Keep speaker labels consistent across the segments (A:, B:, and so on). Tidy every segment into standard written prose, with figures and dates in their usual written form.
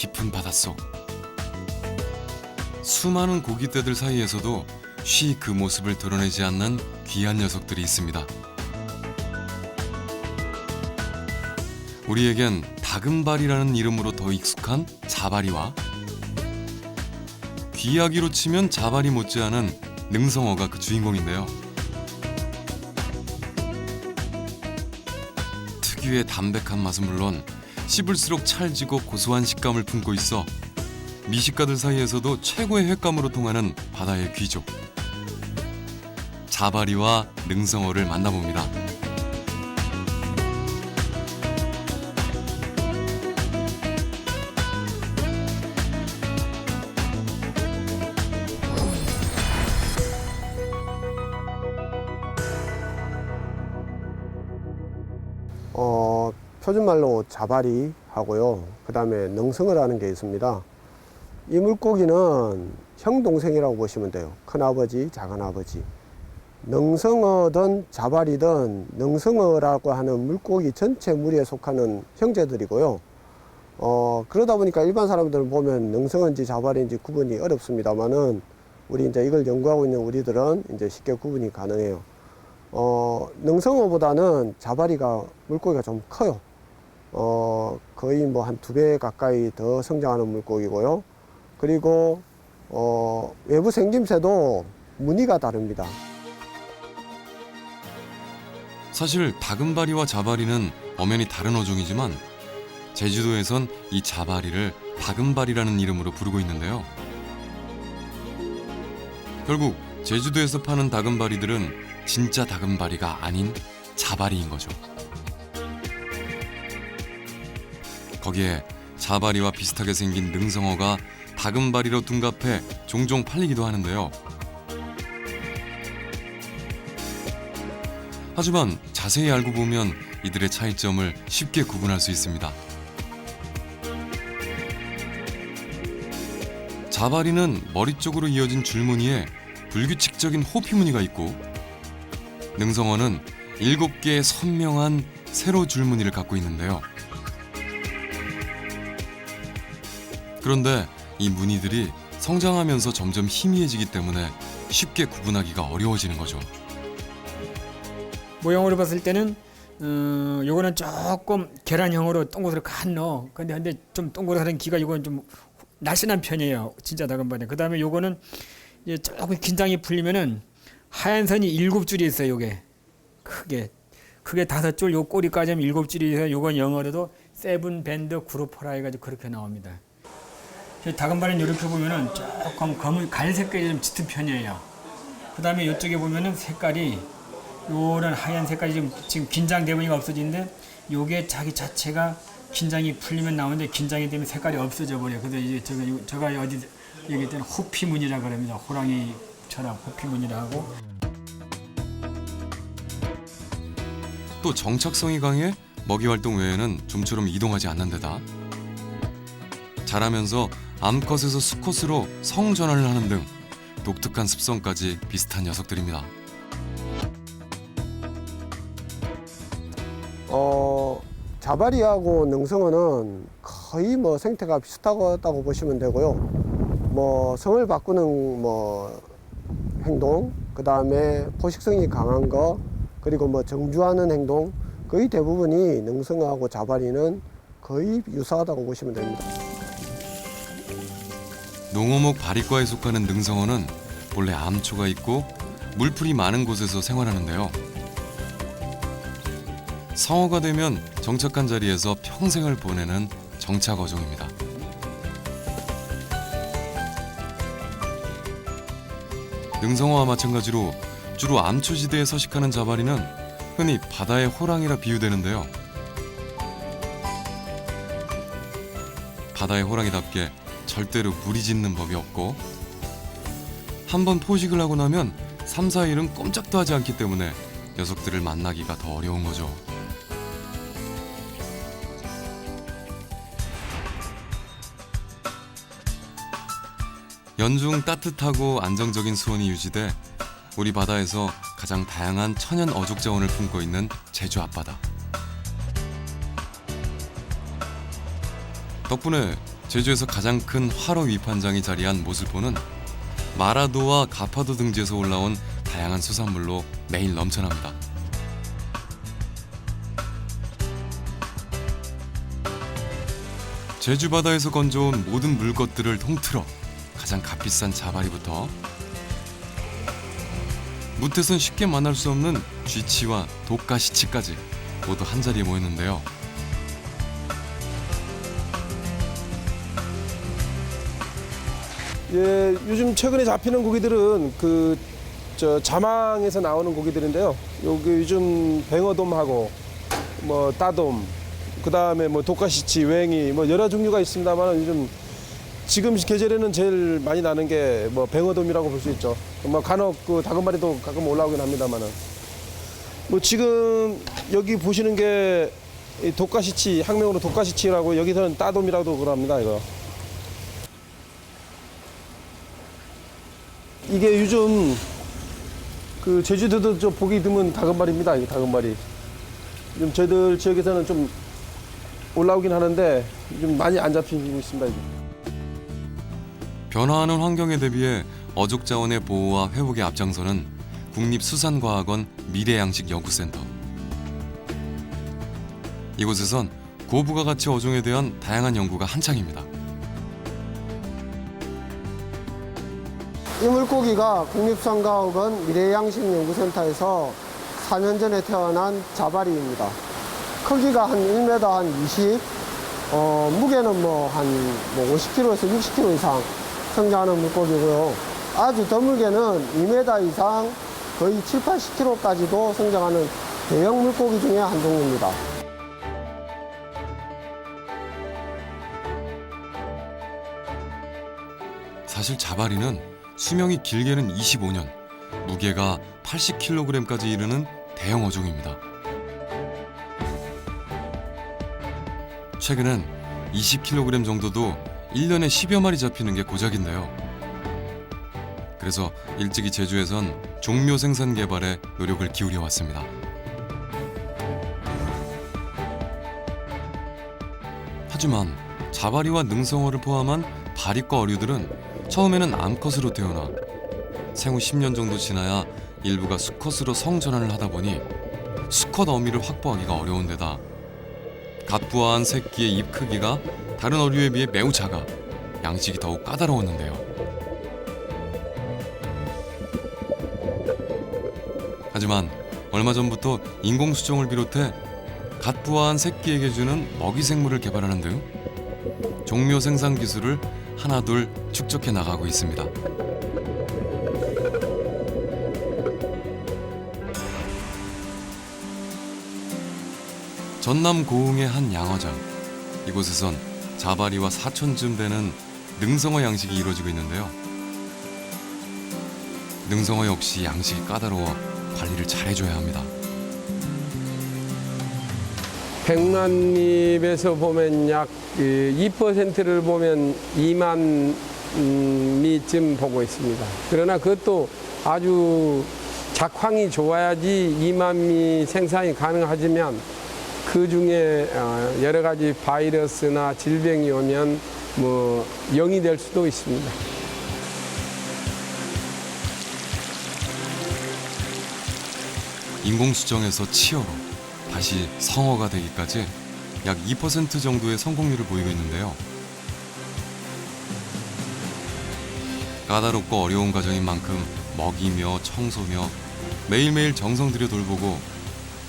A: 깊은 바닷속. 수많은 고깃대들 사이에서도 쉬 그 모습을 드러내지 않는 귀한 녀석들이 있습니다. 우리에겐 다금바리라는 이름으로 더 익숙한 자바리와 귀하기로 치면 자바리 못지않은 능성어가 그 주인공인데요. 특유의 담백한 맛은 물론 씹을수록 찰지고 고소한 식감을 품고 있어 미식가들 사이에서도 최고의 횟감으로 통하는 바다의 귀족. 자바리와 능성어를 만나봅니다.
B: 표준말로 자바리 하고요. 그 다음에 능성어라는 게 있습니다. 이 물고기는 형 동생이라고 보시면 돼요. 큰아버지, 작은아버지. 능성어든 자바리든 능성어라고 하는 물고기 전체 무리에 속하는 형제들이고요. 그러다 보니까 일반 사람들은 보면 능성어인지 자바리인지 구분이 어렵습니다만은 우리 이제 이걸 연구하고 있는 우리들은 이제 쉽게 구분이 가능해요. 능성어보다는 자바리가 물고기가 좀 커요. 거의 뭐 한 2배 가까이 더 성장하는 물고기고요. 그리고 외부 생김새도 무늬가 다릅니다.
A: 사실 다금바리와 자바리는 엄연히 다른 어종이지만 제주도에선 이 자바리를 다금바리라는 이름으로 부르고 있는데요. 결국 제주도에서 파는 다금바리들은 진짜 다금바리가 아닌 자바리인 거죠. 거기에 자바리와 비슷하게 생긴 능성어가 다금바리로 둔갑해 종종 팔리기도 하는데요. 하지만 자세히 알고 보면 이들의 차이점을 쉽게 구분할 수 있습니다. 자바리는 머리 쪽으로 이어진 줄무늬에 불규칙적인 호피 무늬가 있고 능성어는 7개의 선명한 세로 줄무늬를 갖고 있는데요. 그런데 이 무늬들이 성장하면서 점점 희미해지기 때문에 쉽게 구분하기가 어려워지는 거죠.
C: 모양으로 봤을 때는 요거는 조금 계란형으로 동그랗게 간 넣어. 근데 좀 동그랗다는 기가 이건 좀 날씬한 편이에요. 진짜 다금바리. 그다음에 요거는 이제 조금 긴장이 풀리면은 하얀 선이 7줄이 있어요. 요게 크게 5줄, 요 꼬리까지 하면 7줄이 있어요. 요건 영어로도 세븐 밴드 그루퍼라 해가지고 그렇게 나옵니다. 다금바리는 이렇게 보면은 조금 검은 갈색깔이 좀 짙은 편이에요. 그다음에 이쪽에 보면은 색깔이 요런 하얀 색깔이 지금 긴장 대문이가 없어지는데 요게 자기 자체가 긴장이 풀리면 나오는데 긴장이 되면 색깔이 없어져 버려요. 그래서 이제 제가 어디 얘기할 때는 호피무늬라 그럽니다. 호랑이처럼 호피무늬라고.
A: 또 정착성이 강해 먹이 활동 외에는 좀처럼 이동하지 않는 데다 자라면서 암컷에서 수컷으로 성전환을 하는 등 독특한 습성까지 비슷한 녀석들입니다.
B: 자바리하고 능성어는 거의 뭐 생태가 비슷하다고 보시면 되고요. 뭐 성을 바꾸는 뭐 행동, 그 다음에 포식성이 강한 거, 그리고 뭐 정주하는 행동, 거의 대부분이 능성어하고 자바리는 거의 유사하다고 보시면 됩니다.
A: 농어목 바리과에 속하는 능성어는 본래 암초가 있고 물풀이 많은 곳에서 생활하는데요. 성어가 되면 정착한 자리에서 평생을 보내는 정착 어종입니다. 능성어와 마찬가지로 주로 암초지대에 서식하는 자바리는 흔히 바다의 호랑이라 비유되는데요. 바다의 호랑이답게 절대로 무리 짓는 법이 없고 한번 포식을 하고 나면 3, 4일은 꼼짝도 하지 않기 때문에 녀석들을 만나기가 더 어려운 거죠. 연중 따뜻하고 안정적인 수온이 유지돼 우리 바다에서 가장 다양한 천연 어족 자원을 품고 있는 제주 앞바다. 덕분에 제주에서 가장 큰 화로 위판장이 자리한 모슬포는 마라도와 가파도 등지에서 올라온 다양한 수산물로 매일 넘쳐납니다. 제주 바다에서 건져온 모든 물것들을 통틀어 가장 값비싼 자바리부터 무태선 쉽게 만날 수 없는 쥐치와 독가시치까지 모두 한자리에 모였는데요.
D: 예, 요즘 최근에 잡히는 고기들은 자망에서 나오는 고기들인데요. 여기 요즘 뱅어돔하고 뭐 따돔, 그다음에 뭐 독가시치, 웽이 뭐 여러 종류가 있습니다만 요즘 지금 계절에는 제일 많이 나는 게 뭐 뱅어돔이라고 볼 수 있죠. 뭐 간혹 그 다금바리도 가끔 올라오긴 합니다만은 뭐 지금 여기 보시는 게 이 독가시치, 학명으로 독가시치라고 여기서는 따돔이라고 그럽니다. 이거. 이게 요즘 그 제주도도 좀 보기 드문 다금바리입니다. 이 다금바리. 좀 저희들 지역에서는 좀 올라오긴 하는데 좀 많이 안 잡히고 있습니다. 이게.
A: 변화하는 환경에 대비해 어족 자원의 보호와 회복에 앞장서는 국립수산과학원 미래양식연구센터. 이곳에선 고부가 가치 어종에 대한 다양한 연구가 한창입니다.
B: 이 물고기가 국립수산과학원 미래양식연구센터에서 4년 전에 태어난 자바리입니다. 크기가 한 1m 한 20, 무게는 한 50kg에서 60kg 이상 성장하는 물고기고요. 아주 드물게는 2m 이상 거의 7, 80kg까지도 성장하는 대형 물고기 중에 한 종류입니다.
A: 사실 자바리는 수명이 길게는 25년, 무게가 80kg까지 이르는 대형 어종입니다. 최근엔 20kg 정도도 1년에 10여 마리 잡히는 게 고작인데요. 그래서 일찍이 제주에선 종묘 생산 개발에 노력을 기울여 왔습니다. 하지만 자바리와 능성어를 포함한 바리과 어류들은 처음에는 암컷으로 태어나 생후 10년 정도 지나야 일부가 수컷으로 성전환을 하다 보니 수컷 어미를 확보하기가 어려운 데다 갓부화한 새끼의 입 크기가 다른 어류에 비해 매우 작아 양식이 더욱 까다로웠는데요. 하지만 얼마 전부터 인공수정을 비롯해 갓부화한 새끼에게 주는 먹이 생물을 개발하는 등 종묘 생산 기술을 하나둘 축적해 나가고 있습니다. 전남 고흥의 한 양어장. 이곳에선 자바리와 사촌쯤 되는 능성어 양식이 이루어지고 있는데요. 능성어 역시 양식이 까다로워 관리를 잘해줘야 합니다.
E: 백만잎에서 보면 약 2%를 보면 2만 미쯤 보고 있습니다. 그러나 그것도 아주 작황이 좋아야지 2만 미 생산이 가능하지만 그 중에 여러 가지 바이러스나 질병이 오면 뭐 0이 될 수도 있습니다.
A: 인공수정에서 치어로 다시 성어가 되기까지 약 2% 정도의 성공률을 보이고 있는데요. 까다롭고 어려운 과정인 만큼 먹이며 청소며 매일매일 정성 들여 돌보고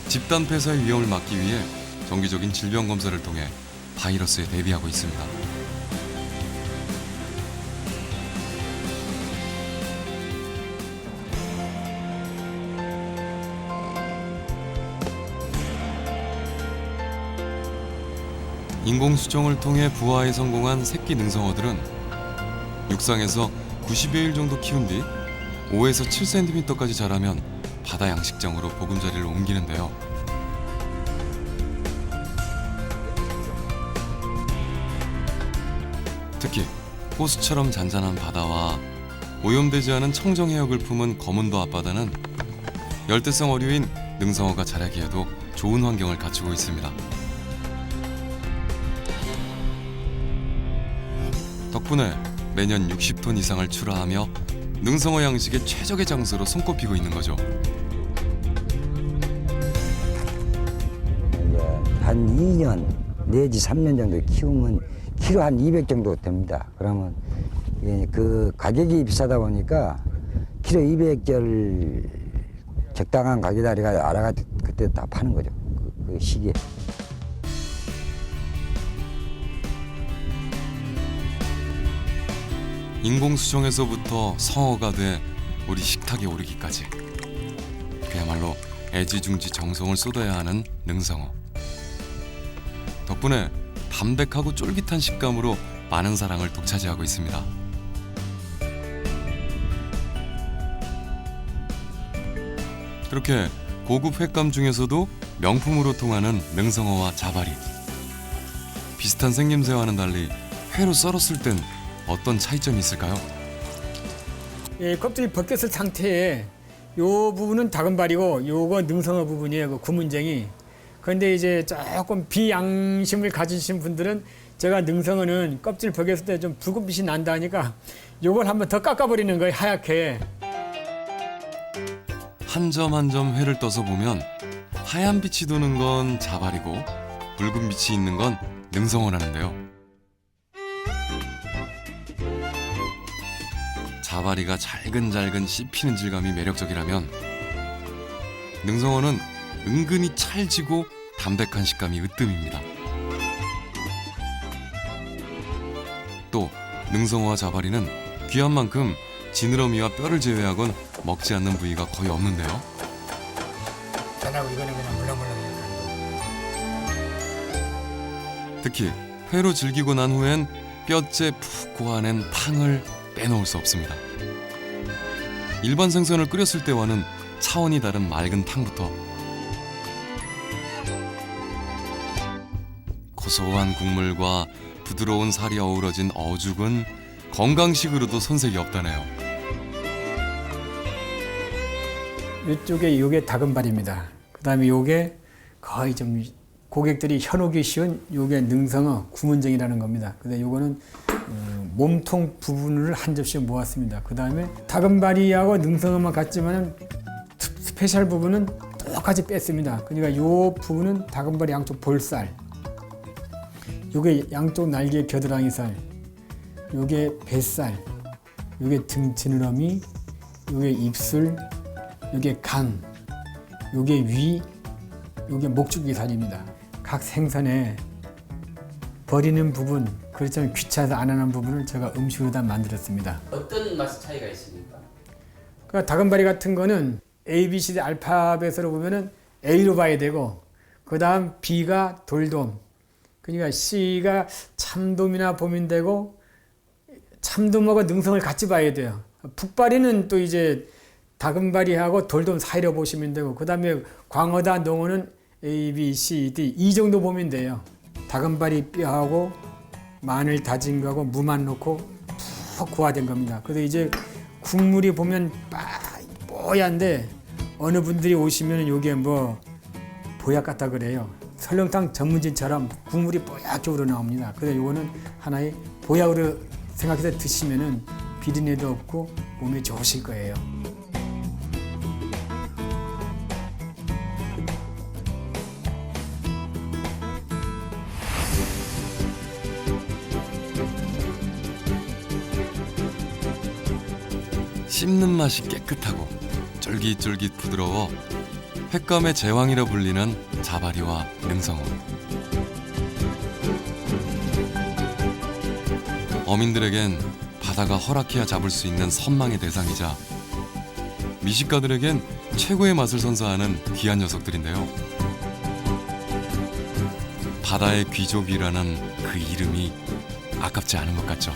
A: 집단 폐사의 위험을 막기 위해 정기적인 질병 검사를 통해 바이러스에 대비하고 있습니다. 인공수정을 통해 부화에 성공한 새끼 능성어들은 육상에서 90여일 정도 키운 뒤 5에서 7cm까지 자라면 바다 양식장으로 보금자리를 옮기는데요. 특히 호수처럼 잔잔한 바다와 오염되지 않은 청정 해역을 품은 거문도 앞바다는 열대성 어류인 능성어가 자라기에도 좋은 환경을 갖추고 있습니다. 덕분에 매년 60톤 이상을 출하하며 능성어 양식의 최적의 장소로 손꼽히고 있는 거죠.
F: 이제 한 2년 내지 3년 정도 키우면 키로 한 200 정도 됩니다. 그러면 이게 그 가격이 비싸다 보니까 키로 200절 적당한 가격이다 알아가 그때 다 파는 거죠. 그 시기에.
A: 인공수정에서부터 성어가 돼 우리 식탁에 오르기까지 그야말로 애지중지 정성을 쏟아야 하는 능성어. 덕분에 담백하고 쫄깃한 식감으로 많은 사랑을 독차지하고 있습니다. 그렇게 고급 횟감 중에서도 명품으로 통하는 능성어와 자바리. 비슷한 생김새와는 달리 회로 썰었을 땐 어떤 차이점이 있을까요?
C: 예, 껍질 벗겼을 상태에 요 부분은 다금바리고 요거 능성어 부분이에요. 그 구문쟁이. 그런데 이제 조금 비양심을 가지신 분들은 제가 능성어는 껍질 벗겼을 때 좀 붉은빛이 난다 하니까 요걸 한번 더 깎아버리는 거예요. 하얗게.
A: 한 점 한 점 회를 떠서 보면 하얀 빛이 도는 건 자발이고 붉은 빛이 있는 건 능성어라는데요. 자바리가 잘근잘근 씹히는 질감이 매력적이라면 능성어는 은근히 찰지고 담백한 식감이 으뜸입니다. 또 능성어와 자바리는 귀한 만큼 지느러미와 뼈를 제외하곤 먹지 않는 부위가 거의 없는데요.
C: 전하고 이거는 그냥 물렁물렁.
A: 특히 회로 즐기고 난 후엔 뼈째 푹 고아낸 탕을 빼놓을 수 없습니다. 일반 생선을 끓였을 때와는 차원이 다른 맑은 탕부터 고소한 국물과 부드러운 살이 어우러진 어죽은 건강식으로도 손색이 없다네요.
C: 이쪽에 요게 다금발입니다. 그다음에 요게 거의 좀 고객들이 현혹이 쉬운 요게 능성어 구문쟁이라는 겁니다. 근데 요거는 몸통 부분을 한 접시 모았습니다. 그다음에 다금바리하고 능성어만 같지만은 스페셜 부분은 똑같이 뺐습니다. 그러니까 요 부분은 다금바리 양쪽 볼살, 요게 양쪽 날개 겨드랑이 살, 요게 뱃살, 요게 등 지느러미, 요게 입술, 요게 간, 요게 위, 요게 목줄기 살입니다. 각 생선에 버리는 부분, 그렇지만 귀찮아서 안 하는 부분을 제가 음식으로 다 만들었습니다.
G: 어떤 맛 차이가 있습니까?
C: 그러니까 다금바리 같은 거는 A, B, C, D 알파벳으로 보면은 A로 봐야 되고, 그 다음 B가 돌돔, 그러니까 C가 참돔이나 보면 되고, 참돔하고 능성을 같이 봐야 돼요. 북바리는 또 이제 다금바리하고 돌돔 사이로 보시면 되고, 그 다음에 광어다 농어는 A, B, C, D 이 정도 보면 돼요. 다금바리 뼈하고 마늘 다진 거하고 무만 넣고 푹 고아된 겁니다. 그래서 이제 국물이 보면 뽀얀데 어느 분들이 오시면 이게 뭐 보약 같다 그래요. 설렁탕 전문진처럼 국물이 뽀얗게 우러나옵니다. 그래서 이거는 하나의 보약으로 생각해서 드시면은 비린내도 없고 몸에 좋으실 거예요.
A: 씹는 맛이 깨끗하고 쫄깃쫄깃 부드러워 횟감의 제왕이라 불리는 자바리와 능성어. 어민들에겐 바다가 허락해야 잡을 수 있는 선망의 대상이자 미식가들에겐 최고의 맛을 선사하는 귀한 녀석들인데요. 바다의 귀족이라는 그 이름이 아깝지 않은 것 같죠.